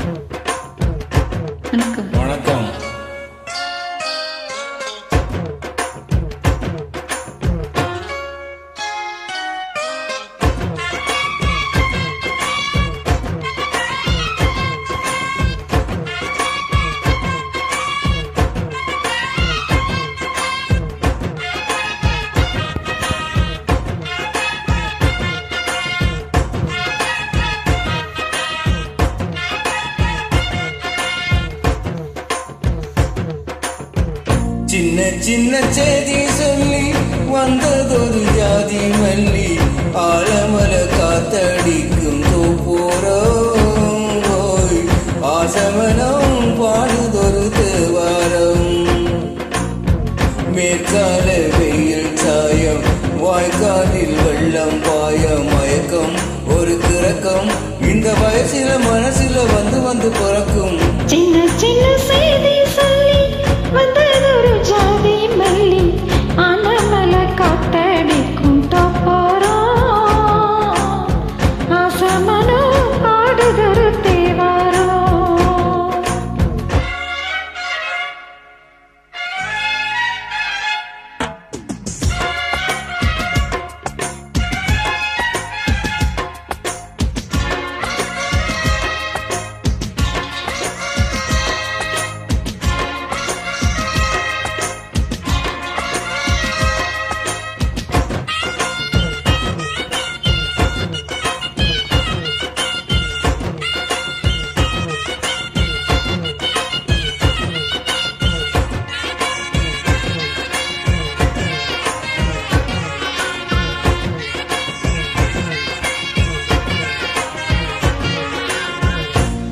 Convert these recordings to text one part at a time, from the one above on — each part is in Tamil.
வணக்கம். வணக்கம். சின்ன சின்ன செய்தி சொல்லி வந்ததொரு ஜாதி மல்லி, ஆலமல காத்தடிக்கும் தோப்போரம், ஆசமனம் பாடுதொரு தேவாரம். மேற்கால வெயில் சாயம், வாய்க்காலில் வெள்ளம் பாய, மயக்கம் ஒரு கிறக்கம், இந்த வயசில மனசில வந்து வந்து பிறக்கும். சின்ன சின்ன செய்தி சொல்லி வந்ததொரு ஜாதி மல்லி, ஆனமல காத்தடிக்கும் தோப்போரம், ஆசமனம் பாடுதொரு தேவாரம்.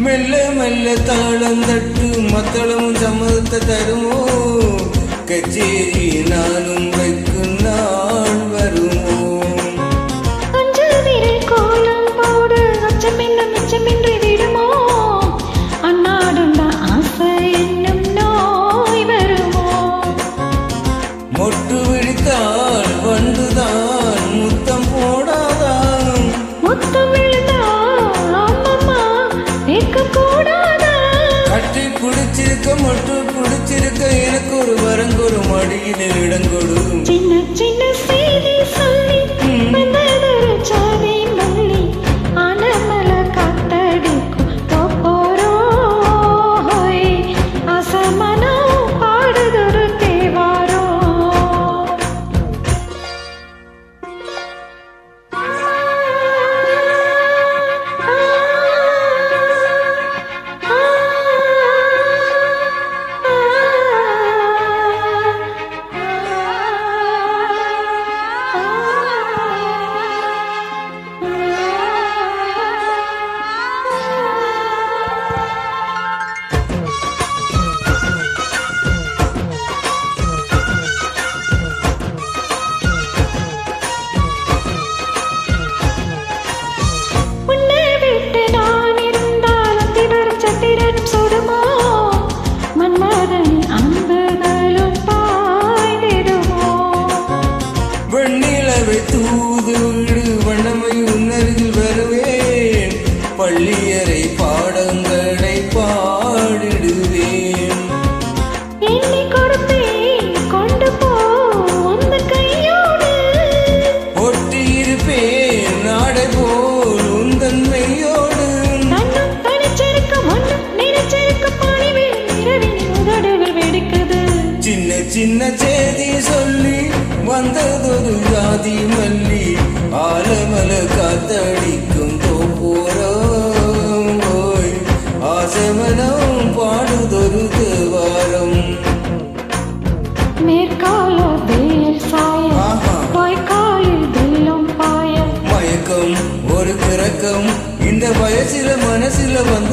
மெல்ல மெல்ல தாளம் தட்டு மத்தளமும் சம்மதத்தை தருமோ, கச்சேரி நானும் வைக்கும் நாள் வருமோ. அஞ்சல் விரல் கோலம் போடு, அச்சமென்ன மிச்சமின்றி விடுமோ, அன்னாடுண்ட ஆசை என்னும் நோய் வருமோ. மொட்டு விழித்தால் வந்துதான் முத்தம் போடாதான், முத்தம் கட்டி பிடிச்சிருக்க மொட்டு பிடிச்சிருக்க, எனக்கு ஒரு வரங்கொரு மடியினில் இடங்கொடு. சின்ன சின்ன செய்தி சொல்லி வந்ததொரு ஜாதி மல்லி, ஆனமல காத்தடிக்கும் தோப்போரம், ஆசமனம் பாடுதொரு தேவாரம். வெண்ணிலவை தூது விடு, வண்ணமை உன்னருகில் வருவேன், பள்ளியறை பாடங்களை பாடிடுவேன். எண்ணி கொடுப்பேன் கொண்டு போ உந்த கையோடு, ஒட்டி இருப்பேன் நாடை போல் உந்தன் மெய்யோடு. தன்னும் தனிச்சிருக்க ஒன்றும் நினைச்சிருக்க பணிவில் இரவின் உதடுகள் வெடிக்குது. சின்ன சின்ன செய்தி சொல்லி வந்ததொரு ஜாதி மல்லி, ஆலமல காத்தடிக்கும் தோப்போரம், ஆசமனம் பாடுதொரு தேவாரம். மேற்கால வெயில் சாய, வாய்க்காலில் வெள்ளம் பாய, மயக்கம் ஒரு கிறக்கம், இந்த வயசில மனசில வந்து